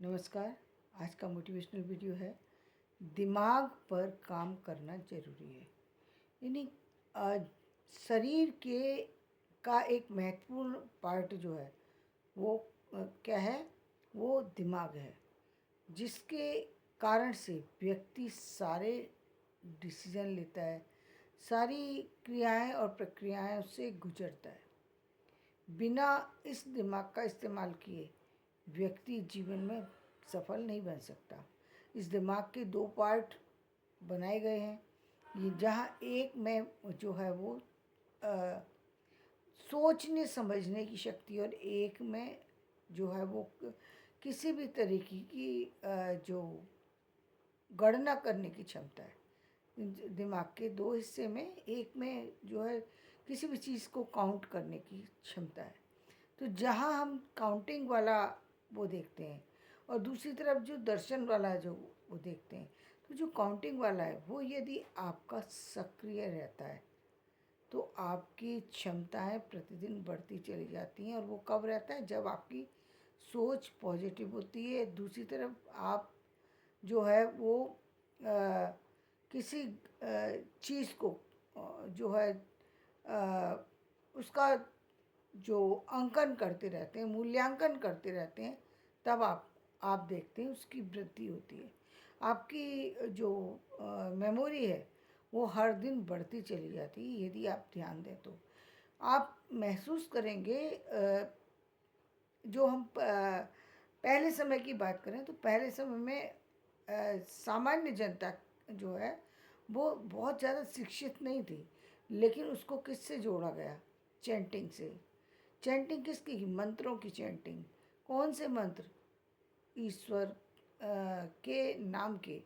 नमस्कार। आज का मोटिवेशनल वीडियो है, दिमाग पर काम करना ज़रूरी है। यानी अ, शरीर के का एक महत्वपूर्ण पार्ट जो है वो क्या है, वो दिमाग है, जिसके कारण से व्यक्ति सारे डिसीजन लेता है, सारी क्रियाएं और प्रक्रियाएं उससे गुजरता है। बिना इस दिमाग का इस्तेमाल किए व्यक्ति जीवन में सफल नहीं बन सकता। इस दिमाग के दो पार्ट बनाए गए हैं, ये जहाँ एक में जो है वो अ, सोचने समझने की शक्ति, और एक में जो है वो किसी भी तरीके की जो गणना करने की क्षमता है। दिमाग के दो हिस्से में एक में जो है किसी भी चीज़ को काउंट करने की क्षमता है। तो जहाँ हम काउंटिंग वाला वो देखते हैं और दूसरी तरफ जो दर्शन वाला जो वो देखते हैं, तो जो काउंटिंग वाला है वो यदि आपका सक्रिय रहता है तो आपकी क्षमताएं प्रतिदिन बढ़ती चली जाती हैं। और वो कब रहता है? जब आपकी सोच पॉजिटिव होती है। दूसरी तरफ आप जो है वो किसी चीज़ को जो है उसका जो अंकन करते रहते हैं, मूल्यांकन करते रहते हैं, तब आप देखते हैं उसकी वृद्धि होती है। आपकी जो मेमोरी है वो हर दिन बढ़ती चली जाती है। यदि आप ध्यान दें तो आप महसूस करेंगे, जो हम पहले समय की बात करें तो पहले समय में सामान्य जनता जो है वो बहुत ज़्यादा शिक्षित नहीं थी, लेकिन उसको किससे जोड़ा गया? चैंटिंग से। चैंटिंग किसकी? मंत्रों की चैंटिंग। कौन से मंत्र? ईश्वर के नाम के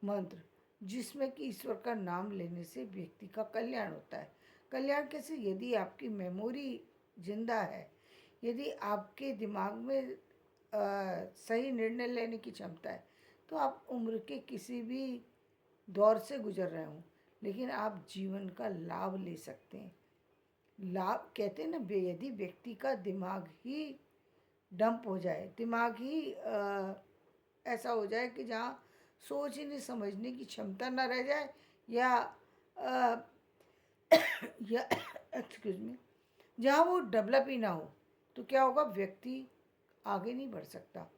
मंत्र, जिसमें कि ईश्वर का नाम लेने से व्यक्ति का कल्याण होता है। कल्याण कैसे? यदि आपकी मेमोरी जिंदा है, यदि आपके दिमाग में सही निर्णय लेने की क्षमता है, तो आप उम्र के किसी भी दौर से गुजर रहे हों, लेकिन आप जीवन का लाभ ले सकते हैं। लाभ कहते हैं ना, यदि व्यक्ति का दिमाग ही डंप हो जाए, दिमाग ही ऐसा हो जाए कि जहाँ सोचने समझने की क्षमता ना रह जाए, या अ, या एक्सक्यूज मी, जहाँ वो डेवलप ही ना हो, तो क्या होगा? व्यक्ति आगे नहीं बढ़ सकता।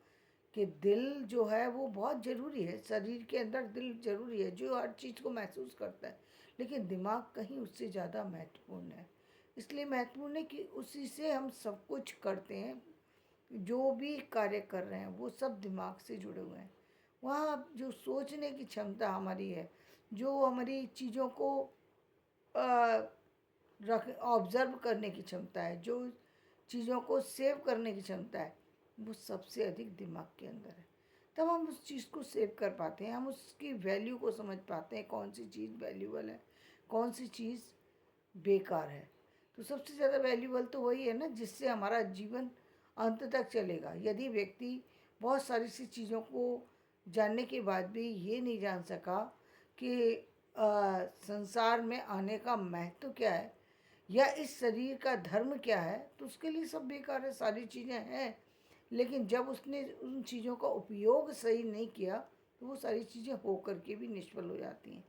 कि दिल जो है वो बहुत ज़रूरी है, शरीर के अंदर दिल ज़रूरी है जो हर चीज़ को महसूस करता है, लेकिन दिमाग कहीं उससे ज़्यादा महत्वपूर्ण है। इसलिए महत्वपूर्ण है कि उसी से हम सब कुछ करते हैं। जो भी कार्य कर रहे हैं वो सब दिमाग से जुड़े हुए हैं। वहाँ जो सोचने की क्षमता हमारी है, जो हमारी चीज़ों को रख ऑब्ज़र्व करने की क्षमता है, जो चीज़ों को सेव करने की क्षमता है, वो सबसे अधिक दिमाग के अंदर है। तब हम उस चीज़ को सेव कर पाते हैं, हम उसकी वैल्यू को समझ पाते हैं, कौन सी चीज़ वैल्यूबल है, कौन सी चीज़ बेकार है। तो सबसे ज़्यादा वैल्यूबल तो वही है ना, जिससे हमारा जीवन अंत तक चलेगा। यदि व्यक्ति बहुत सारी सी चीज़ों को जानने के बाद भी ये नहीं जान सका कि संसार में आने का महत्व क्या है या इस शरीर का धर्म क्या है, तो उसके लिए सब बेकार है। सारी चीज़ें हैं, लेकिन जब उसने उन चीज़ों का उपयोग सही नहीं किया तो वो सारी चीज़ें हो कर के भी निष्फल हो जाती हैं।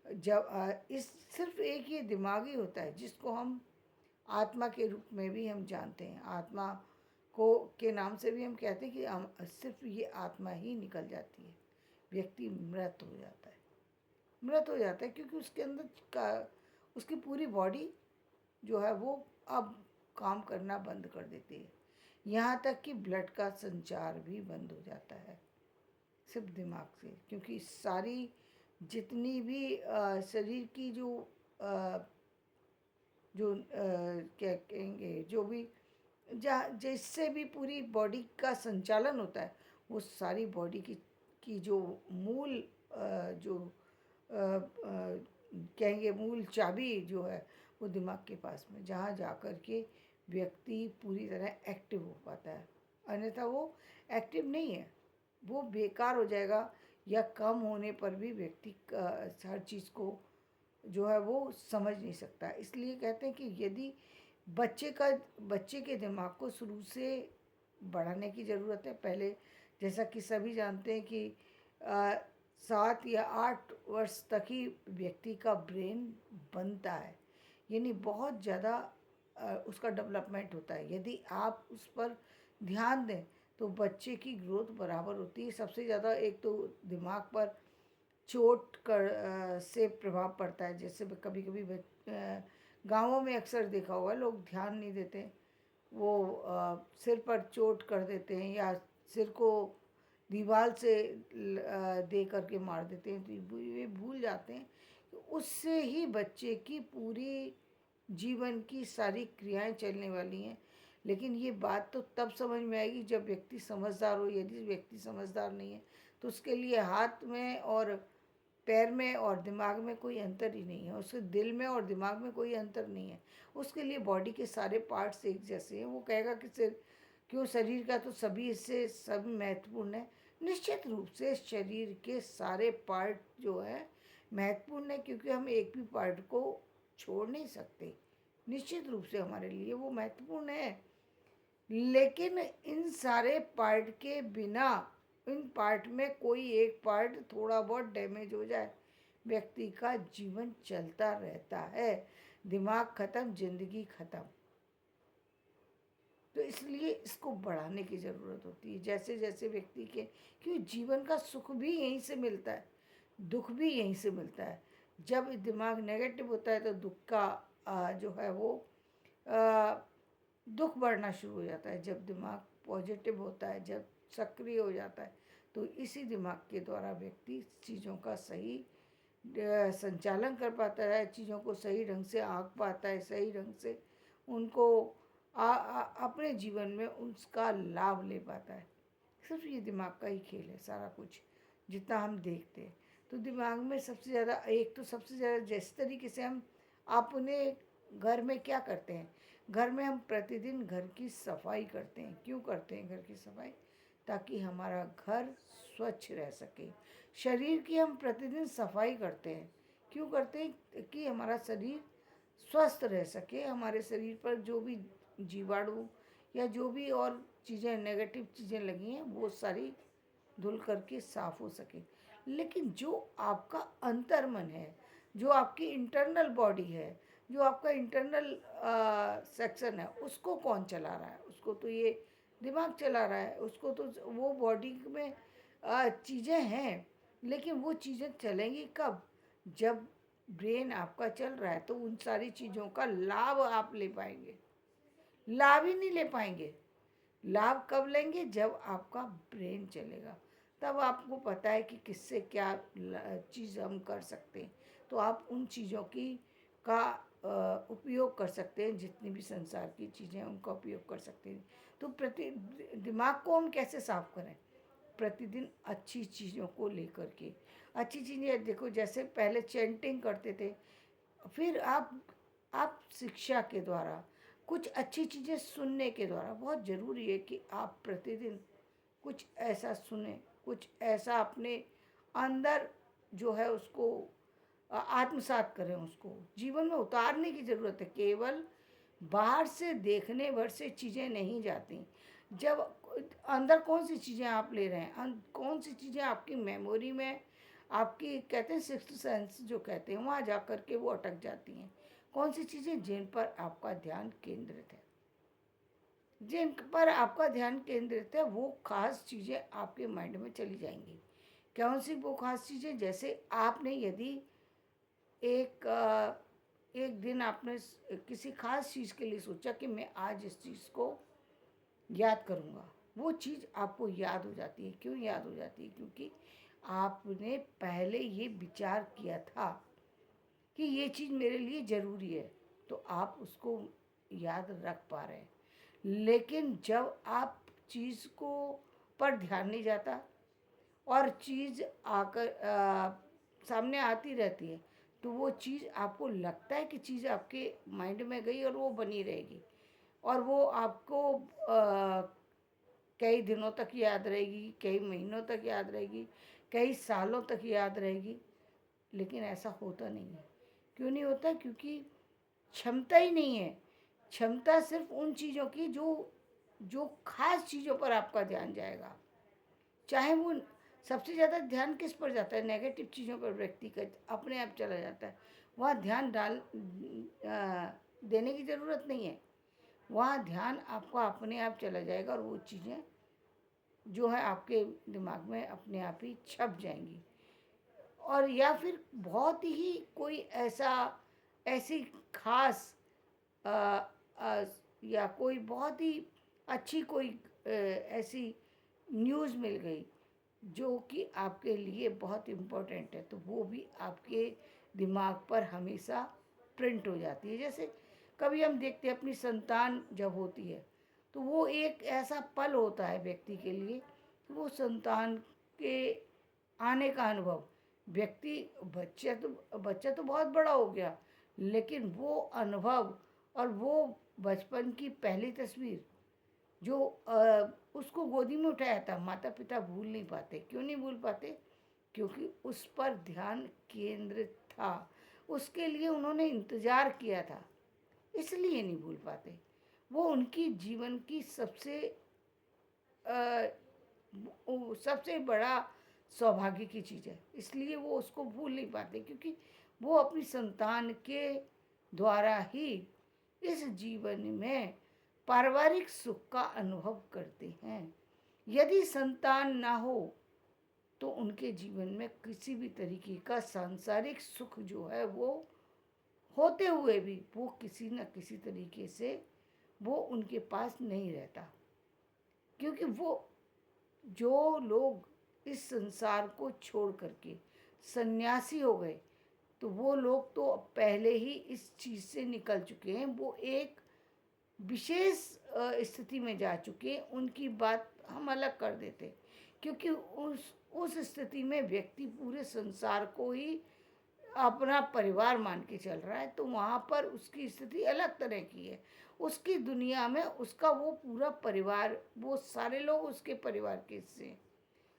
जब इस सिर्फ एक ये दिमाग ही होता है जिसको हम आत्मा के रूप में भी हम जानते हैं। आत्मा को के नाम से भी हम कहते हैं कि हम सिर्फ ये आत्मा ही निकल जाती है, व्यक्ति मृत हो जाता है। मृत हो जाता है क्योंकि उसके अंदर का उसकी पूरी बॉडी जो है वो अब काम करना बंद कर देती है। यहाँ तक कि ब्लड का संचार भी बंद हो जाता है सिर्फ दिमाग से, क्योंकि सारी जितनी भी शरीर की जो क्या कहेंगे, जो भी जहाँ जिससे भी पूरी बॉडी का संचालन होता है, वो सारी बॉडी की जो मूल जो कहेंगे मूल चाबी जो है वो दिमाग के पास में, जहाँ जा कर के व्यक्ति पूरी तरह एक्टिव हो पाता है। अन्यथा वो एक्टिव नहीं है, वो बेकार हो जाएगा, या कम होने पर भी व्यक्ति हर चीज़ को जो है वो समझ नहीं सकता। इसलिए कहते हैं कि यदि बच्चे के दिमाग को शुरू से बढ़ाने की ज़रूरत है। पहले जैसा कि सभी जानते हैं कि 7 या 8 वर्ष तक ही व्यक्ति का ब्रेन बनता है, यानी बहुत ज़्यादा उसका डेवलपमेंट होता है। यदि आप उस पर ध्यान दें तो बच्चे की ग्रोथ बराबर होती है। सबसे ज़्यादा एक तो दिमाग पर चोट से प्रभाव पड़ता है। जैसे कभी कभी गाँवों में अक्सर देखा होगा, लोग ध्यान नहीं देते, वो सिर पर चोट कर देते हैं या सिर को दीवार से दे करके मार देते हैं। तो ये भूल जाते हैं कि उससे ही बच्चे की पूरी जीवन की सारी क्रियाएं चलने वाली हैं। लेकिन ये बात तो तब समझ में आएगी जब व्यक्ति समझदार हो। यदि व्यक्ति समझदार नहीं है तो उसके लिए हाथ में और पैर में और दिमाग में कोई अंतर ही नहीं है, उसके दिल में और दिमाग में कोई अंतर नहीं है। उसके लिए बॉडी के सारे पार्ट्स एक जैसे हैं। वो कहेगा कि सिर क्यों, शरीर का तो सभी हिस्से सब महत्वपूर्ण है। निश्चित रूप से शरीर के सारे पार्ट जो है महत्वपूर्ण है, क्योंकि हम एक भी पार्ट को छोड़ नहीं सकते। निश्चित रूप से हमारे लिए वो महत्वपूर्ण है। लेकिन इन सारे पार्ट के बिना, इन पार्ट में कोई एक पार्ट थोड़ा बहुत डैमेज हो जाए, व्यक्ति का जीवन चलता रहता है। दिमाग खत्म, जिंदगी खत्म। तो इसलिए इसको बढ़ाने की ज़रूरत होती है। जैसे जैसे व्यक्ति के, क्योंकि जीवन का सुख भी यहीं से मिलता है, दुख भी यहीं से मिलता है। जब दिमाग नेगेटिव होता है तो दुख का जो है वो आ, दुख बढ़ना शुरू हो जाता है। जब दिमाग पॉजिटिव होता है, जब सक्रिय हो जाता है, तो इसी दिमाग के द्वारा व्यक्ति चीज़ों का सही संचालन कर पाता है, चीज़ों को सही ढंग से आंक पाता है, सही ढंग से उनको अपने जीवन में उसका लाभ ले पाता है। सिर्फ ये दिमाग का ही खेल है सारा कुछ, जितना हम देखते हैं। तो दिमाग में सबसे ज़्यादा, एक तो सबसे ज़्यादा जिस तरीके से हम अपने घर में क्या करते हैं, घर में हम प्रतिदिन घर की सफाई करते हैं। क्यों करते हैं घर की सफाई? ताकि हमारा घर स्वच्छ रह सके। शरीर की हम प्रतिदिन सफाई करते हैं। क्यों करते हैं? कि हमारा शरीर स्वस्थ रह सके, हमारे शरीर पर जो भी जीवाणु या जो भी और चीज़ें, नेगेटिव चीज़ें लगी हैं, वो सारी धुल करके साफ़ हो सके। लेकिन जो आपका अंतर्मन है, जो आपकी इंटरनल बॉडी है, जो आपका इंटरनल सेक्शन है, उसको कौन चला रहा है? उसको तो ये दिमाग चला रहा है। उसको तो वो बॉडी में चीज़ें हैं, लेकिन वो चीज़ें चलेंगी कब? जब ब्रेन आपका चल रहा है, तो उन सारी चीज़ों का लाभ आप ले पाएंगे। लाभ ही नहीं ले पाएंगे। लाभ कब लेंगे? जब आपका ब्रेन चलेगा। तब आपको पता है कि किससे क्या चीज़ हम कर सकते हैं। तो आप उन चीज़ों की का उपयोग कर सकते हैं। जितनी भी संसार की चीज़ें हैं उनका उपयोग कर सकते हैं। तो दिमाग को हम कैसे साफ करें? प्रतिदिन अच्छी चीज़ों को लेकर के। अच्छी चीज़ें देखो, जैसे पहले चैंटिंग करते थे, फिर आप शिक्षा के द्वारा, कुछ अच्छी चीज़ें सुनने के द्वारा, बहुत ज़रूरी है कि आप प्रतिदिन कुछ ऐसा सुने, कुछ ऐसा अपने अंदर जो है उसको आत्मसात करें, उसको जीवन में उतारने की ज़रूरत है। केवल बाहर से देखने भर से चीज़ें नहीं जाती। जब अंदर कौन सी चीज़ें आप ले रहे हैं, कौन सी चीज़ें आपकी मेमोरी में, आपकी कहते हैं सिक्स्थ सेंस जो कहते हैं, वहाँ जा कर के वो अटक जाती हैं। कौन सी चीज़ें जिन पर आपका ध्यान केंद्रित है, जिन पर आपका ध्यान केंद्रित है, वो खास चीज़ें आपके माइंड में चली जाएंगी। कौन सी वो खास चीज़ें? जैसे आपने यदि एक एक दिन आपने किसी खास चीज़ के लिए सोचा कि मैं आज इस चीज़ को याद करूँगा, वो चीज़ आपको याद हो जाती है। क्यों याद हो जाती है? क्योंकि आपने पहले ये विचार किया था कि ये चीज़ मेरे लिए ज़रूरी है, तो आप उसको याद रख पा रहे हैं। लेकिन जब आप चीज़ को पर ध्यान नहीं जाता और चीज़ आकर सामने आती रहती है, तो वो चीज़ आपको लगता है कि चीज़ आपके माइंड में गई और वो बनी रहेगी, और वो आपको कई दिनों तक याद रहेगी, कई महीनों तक याद रहेगी, कई सालों तक याद रहेगी। लेकिन ऐसा होता नहीं है। क्यों नहीं होता? क्योंकि क्षमता ही नहीं है। क्षमता सिर्फ उन चीज़ों की जो जो खास चीज़ों पर आपका ध्यान जाएगा। चाहे वो सबसे ज़्यादा ध्यान किस पर जाता है, नेगेटिव चीज़ों पर व्यक्ति का अपने आप चला जाता है। वहाँ ध्यान देने की ज़रूरत नहीं है, वहाँ ध्यान आपका अपने आप चला जाएगा और वो चीज़ें जो है आपके दिमाग में अपने आप ही छप जाएंगी। और या फिर बहुत ही कोई ऐसी खास अ, अ, या कोई बहुत ही अच्छी कोई ऐसी न्यूज़ मिल गई जो कि आपके लिए बहुत इम्पोर्टेंट है, तो वो भी आपके दिमाग पर हमेशा प्रिंट हो जाती है। जैसे कभी हम देखते हैं अपनी संतान जब होती है, तो वो एक ऐसा पल होता है व्यक्ति के लिए, वो संतान के आने का अनुभव व्यक्ति, बच्चा तो बहुत बड़ा हो गया, लेकिन वो अनुभव और वो बचपन की पहली तस्वीर जो उसको गोदी में उठाया था, माता पिता भूल नहीं पाते। क्यों नहीं भूल पाते? क्योंकि उस पर ध्यान केंद्रित था, उसके लिए उन्होंने इंतज़ार किया था, इसलिए नहीं भूल पाते। वो उनकी जीवन की सबसे बड़ा सौभाग्य की चीज़ है, इसलिए वो उसको भूल नहीं पाते, क्योंकि वो अपनी संतान के द्वारा ही इस जीवन में पारिवारिक सुख का अनुभव करते हैं। यदि संतान ना हो तो उनके जीवन में किसी भी तरीके का सांसारिक सुख जो है वो होते हुए भी वो किसी न किसी तरीके से वो उनके पास नहीं रहता। क्योंकि वो जो लोग इस संसार को छोड़ करके सन्यासी हो गए, तो वो लोग तो पहले ही इस चीज़ से निकल चुके हैं, वो एक विशेष स्थिति में जा चुके हैं। उनकी बात हम अलग कर देते, क्योंकि उस स्थिति में व्यक्ति पूरे संसार को ही अपना परिवार मान के चल रहा है, तो वहाँ पर उसकी स्थिति अलग तरह की है। उसकी दुनिया में उसका वो पूरा परिवार, वो सारे लोग उसके परिवार के हिस्से हैं,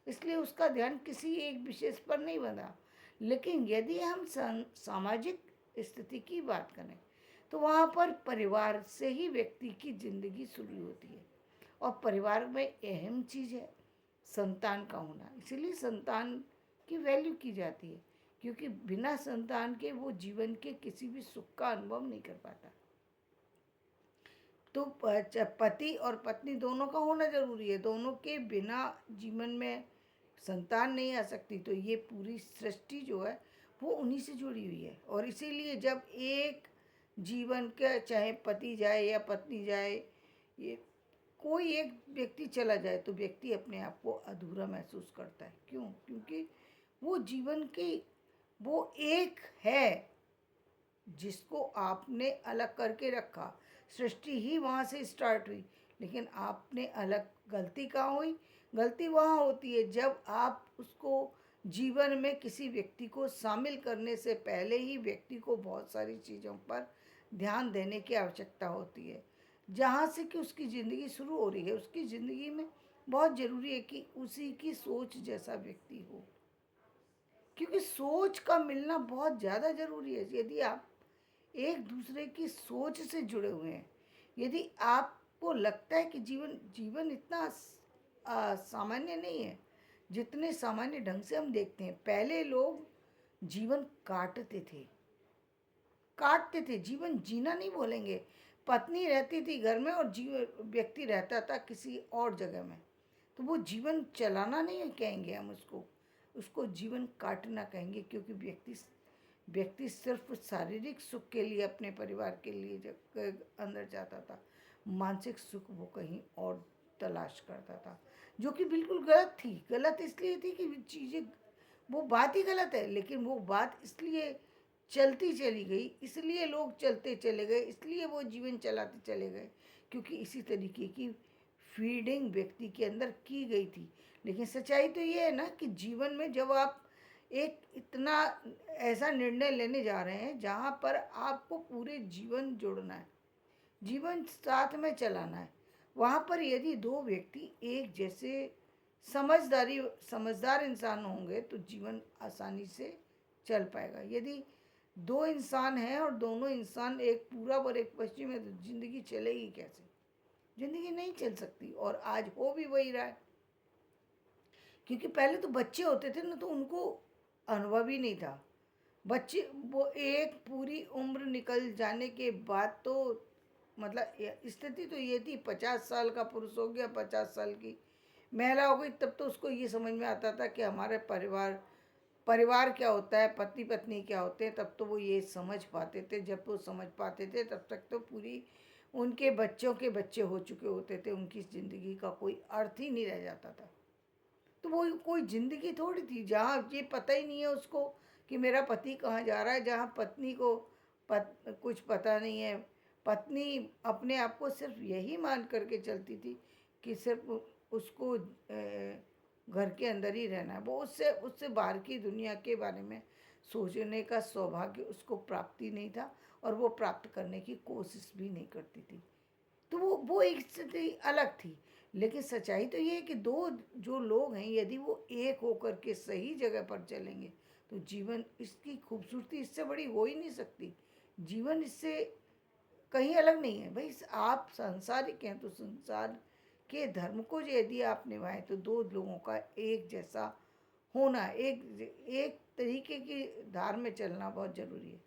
इसलिए उसका ध्यान किसी एक विशेष पर नहीं बंधा। लेकिन यदि हम सामाजिक स्थिति की बात करें, तो वहाँ पर परिवार से ही व्यक्ति की ज़िंदगी शुरू होती है, और परिवार में अहम चीज़ है संतान का होना, इसीलिए संतान की वैल्यू की जाती है, क्योंकि बिना संतान के वो जीवन के किसी भी सुख का अनुभव नहीं कर पाता। तो पति और पत्नी दोनों का होना ज़रूरी है, दोनों के बिना जीवन में संतान नहीं आ सकती। तो ये पूरी सृष्टि जो है वो उन्हीं से जुड़ी हुई है, और इसीलिए जब एक जीवन का, चाहे पति जाए या पत्नी जाए, ये कोई एक व्यक्ति चला जाए, तो व्यक्ति अपने आप को अधूरा महसूस करता है। क्यों? क्योंकि वो जीवन की वो एक है जिसको आपने अलग करके रखा। सृष्टि ही वहाँ से स्टार्ट हुई, लेकिन आपने अलग, गलती कहाँ हुई? गलती वहाँ होती है जब आप उसको जीवन में किसी व्यक्ति को शामिल करने से पहले ही व्यक्ति को बहुत सारी चीज़ों पर ध्यान देने की आवश्यकता होती है। जहाँ से कि उसकी ज़िंदगी शुरू हो रही है, उसकी ज़िंदगी में बहुत ज़रूरी है कि उसी की सोच जैसा व्यक्ति हो, क्योंकि सोच का मिलना बहुत ज़्यादा ज़रूरी है। यदि आप एक दूसरे की सोच से जुड़े हुए हैं, यदि आपको लगता है कि जीवन जीवन इतना सामान्य नहीं है जितने सामान्य ढंग से हम देखते हैं। पहले लोग जीवन काटते थे, जीवन जीना नहीं बोलेंगे। पत्नी रहती थी घर में और व्यक्ति रहता था किसी और जगह में, तो वो जीवन चलाना नहीं कहेंगे हम उसको, उसको जीवन काटना कहेंगे। क्योंकि व्यक्ति सिर्फ शारीरिक सुख के लिए अपने परिवार के लिए जब अंदर जाता था, मानसिक सुख वो कहीं और तलाश करता था, जो कि बिल्कुल गलत थी। गलत इसलिए थी कि चीज़ें, वो बात ही गलत है, लेकिन वो बात इसलिए चलती चली गई, इसलिए लोग चलते चले गए, इसलिए वो जीवन चलाते चले गए, क्योंकि इसी तरीके की फीडिंग व्यक्ति के अंदर की गई थी। लेकिन सच्चाई तो ये है ना कि जीवन में जब आप एक इतना ऐसा निर्णय लेने जा रहे हैं जहाँ पर आपको पूरे जीवन जोड़ना है, जीवन साथ में चलाना है, वहाँ पर यदि दो व्यक्ति एक जैसे समझदार इंसान होंगे तो जीवन आसानी से चल पाएगा। यदि दो इंसान हैं और दोनों इंसान एक पूरब और एक पश्चिम है, तो ज़िंदगी चलेगी कैसे? ज़िंदगी नहीं चल सकती, और आज हो भी वही रहा है, क्योंकि पहले तो बच्चे होते थे ना, तो उनको अनुभव ही नहीं था। बच्चे वो एक पूरी उम्र निकल जाने के बाद तो मतलब स्थिति तो ये थी, 50 साल का पुरुष हो गया, 50 साल की महिला हो गई, तब तो उसको ये समझ में आता था कि हमारे परिवार परिवार क्या होता है, पति पत्नी क्या होते हैं। तब तो वो ये समझ पाते थे। जब वो समझ पाते थे तब तक तो पूरी उनके बच्चों के बच्चे हो चुके होते थे। उनकी ज़िंदगी का कोई अर्थ ही नहीं रह जाता था। तो वो कोई ज़िंदगी थोड़ी थी जहाँ ये पता ही नहीं है उसको कि मेरा पति कहाँ जा रहा है, जहाँ पत्नी को कुछ पता नहीं है। पत्नी अपने आप को सिर्फ यही मान करके चलती थी कि सिर्फ उसको घर के अंदर ही रहना है। वो उससे उससे बाहर की दुनिया के बारे में सोचने का सौभाग्य उसको प्राप्ति नहीं था, और वो प्राप्त करने की कोशिश भी नहीं करती थी। तो वो एक स्थिति अलग थी। लेकिन सच्चाई तो ये है कि दो जो लोग हैं, यदि वो एक होकर के सही जगह पर चलेंगे तो जीवन, इसकी खूबसूरती इससे बड़ी हो ही नहीं सकती। जीवन इससे कहीं अलग नहीं है भाई। आप सांसारिक हैं तो संसार के धर्म को यदि आप निभाएं तो दो लोगों का एक जैसा होना, एक एक तरीके की धार में चलना बहुत ज़रूरी है।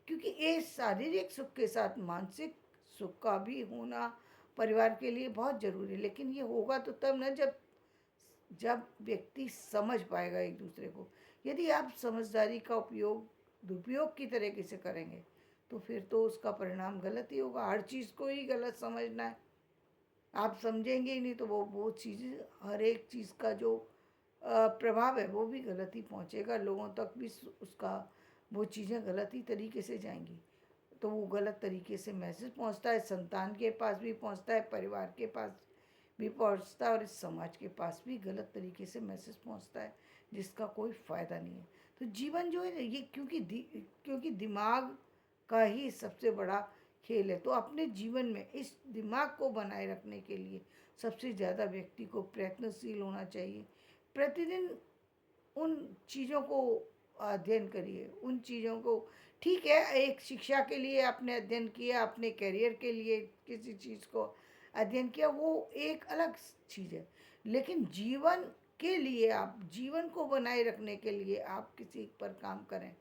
क्योंकि ये शारीरिक सुख के साथ मानसिक सुख का भी होना परिवार के लिए बहुत ज़रूरी है। लेकिन ये होगा तो तब ना, जब जब व्यक्ति समझ पाएगा एक दूसरे को। यदि आप समझदारी का उपयोग दुरुपयोग की तरीके से करेंगे तो फिर तो उसका परिणाम गलत ही होगा। हर चीज़ को ही गलत समझना है, आप समझेंगे ही नहीं तो वो चीज़, हर एक चीज़ का जो प्रभाव है वो भी गलत ही पहुँचेगा लोगों तक भी। उसका वो चीज़ें गलत ही तरीके से जाएंगी। तो वो गलत तरीके से मैसेज पहुंचता है, संतान के पास भी पहुंचता है, परिवार के पास भी पहुंचता है, और इस समाज के पास भी गलत तरीके से मैसेज पहुंचता है, जिसका कोई फ़ायदा नहीं है। तो जीवन जो है ये, क्योंकि दिमाग का ही सबसे बड़ा खेल है। तो अपने जीवन में इस दिमाग को बनाए रखने के लिए सबसे ज़्यादा व्यक्ति को प्रयत्नशील होना चाहिए। प्रतिदिन उन चीज़ों को अध्ययन करिए, उन चीज़ों को, ठीक है, एक शिक्षा के लिए आपने अध्ययन किया, अपने करियर के लिए किसी चीज़ को अध्ययन किया, वो एक अलग चीज़ है। लेकिन जीवन के लिए, आप जीवन को बनाए रखने के लिए आप किसी पर काम करें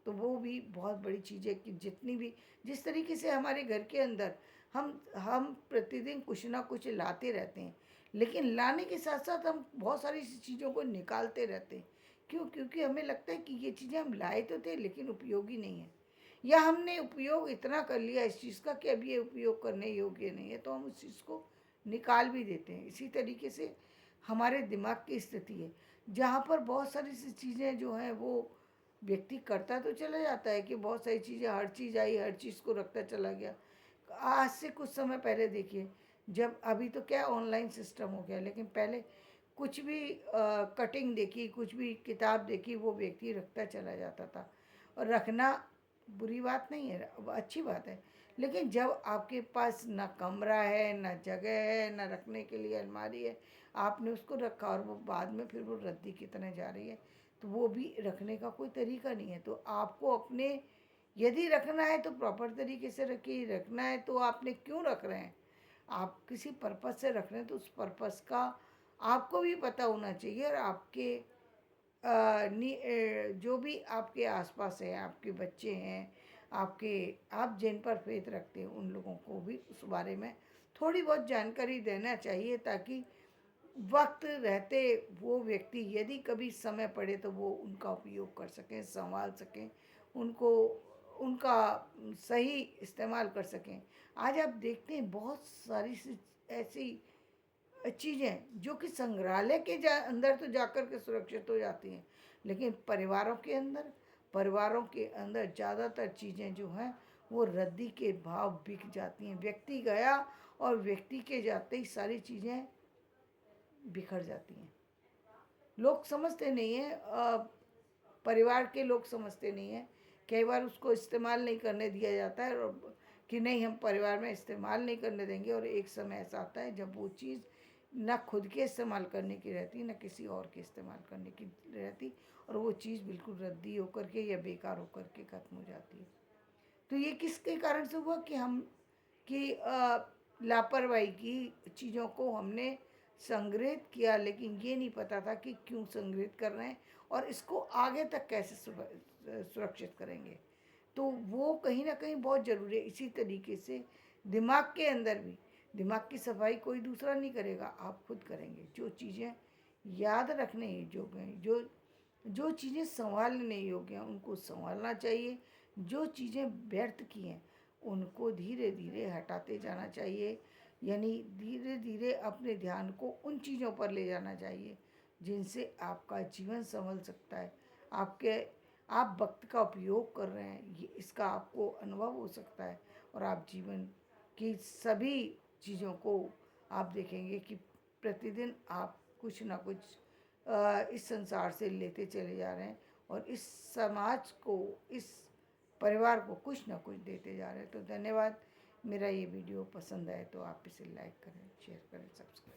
तो वो भी बहुत बड़ी चीज़ है। कि जितनी भी, जिस तरीके से हमारे घर के अंदर हम प्रतिदिन कुछ ना कुछ लाते रहते हैं, लेकिन लाने के साथ साथ हम बहुत सारी चीज़ों को निकालते रहते हैं। क्यों? क्योंकि हमें लगता है कि ये चीज़ें हम लाए तो थे लेकिन उपयोगी नहीं है, या हमने उपयोग इतना कर लिया इस चीज़ का कि अब ये उपयोग करने योग्य नहीं है, तो हम उस चीज़ को निकाल भी देते हैं। इसी तरीके से हमारे दिमाग की स्थिति है, जहाँ पर बहुत सारी सी चीज़ें जो हैं वो व्यक्ति करता तो चला जाता है कि बहुत सारी चीज़ें, हर चीज़ आई, हर चीज़ को रखता चला गया। आज से कुछ समय पहले देखिए, जब अभी तो क्या ऑनलाइन सिस्टम हो गया, लेकिन पहले कुछ भी कटिंग देखी, कुछ भी किताब देखी, वो व्यक्ति रखता चला जाता था। और रखना बुरी बात नहीं है, अच्छी बात है। लेकिन जब आपके पास ना कमरा है, ना जगह है, ना रखने के लिए अलमारी है, आपने उसको रखा और वो बाद में फिर वो रद्दी की तरह जा रही है, तो वो भी रखने का कोई तरीका नहीं है। तो आपको अपने, यदि रखना है तो प्रॉपर तरीके से रखिए। रखना है तो आपने क्यों रख रहे हैं, आप किसी पर्पस से रख रहे हैं तो उस पर्पस का आपको भी पता होना चाहिए। और आपके जो भी आपके आसपास है, आपके बच्चे हैं, आपके, आप जिन पर फेथ रखते हैं, उन लोगों को भी उस बारे में थोड़ी बहुत जानकारी देना चाहिए, ताकि वक्त रहते वो व्यक्ति, यदि कभी समय पड़े तो वो उनका उपयोग कर सकें, संभाल सकें, उनको, उनका सही इस्तेमाल कर सकें। आज आप देखते हैं बहुत सारी ऐसी चीज़ें जो कि संग्रहालय के अंदर तो जाकर के सुरक्षित हो जाती हैं, लेकिन परिवारों के अंदर ज़्यादातर चीज़ें जो हैं वो रद्दी के भाव बिक जाती हैं। व्यक्ति गया और व्यक्ति के जाते ही सारी चीज़ें बिखर जाती हैं। लोग समझते नहीं हैं, परिवार के लोग समझते नहीं हैं। कई बार उसको इस्तेमाल नहीं करने दिया जाता है, और कि नहीं, हम परिवार में इस्तेमाल नहीं करने देंगे, और एक समय ऐसा आता है जब वो चीज़ ना खुद के इस्तेमाल करने की रहती, ना किसी और के इस्तेमाल करने की रहती, और वो चीज़ बिल्कुल रद्दी होकर के या बेकार होकर के ख़त्म हो जाती है। तो ये किसके कारण से हुआ कि हम, कि लापरवाही की, चीज़ों को हमने संग्रहित किया, लेकिन ये नहीं पता था कि क्यों संग्रहित कर रहे हैं और इसको आगे तक कैसे सुरक्षित करेंगे। तो वो कहीं ना कहीं बहुत ज़रूरी है। इसी तरीके से दिमाग के अंदर भी, दिमाग की सफाई कोई दूसरा नहीं करेगा, आप खुद करेंगे। जो चीज़ें याद रखने योग्य हैं, जो चीज़ें संभालने योग्य हैं, उनको संभालना चाहिए। जो चीज़ें व्यर्थ की हैं उनको धीरे धीरे हटाते जाना चाहिए। यानी धीरे धीरे अपने ध्यान को उन चीज़ों पर ले जाना चाहिए जिनसे आपका जीवन संभल सकता है। आपके आप वक्त का उपयोग कर रहे हैं, ये इसका आपको अनुभव हो सकता है। और आप जीवन की सभी चीज़ों को आप देखेंगे कि प्रतिदिन आप कुछ ना कुछ इस संसार से लेते चले जा रहे हैं और इस समाज को, इस परिवार को कुछ ना कुछ देते जा रहे हैं। तो धन्यवाद। मेरा ये वीडियो पसंद आए तो आप इसे लाइक करें, शेयर करें, सब्सक्राइब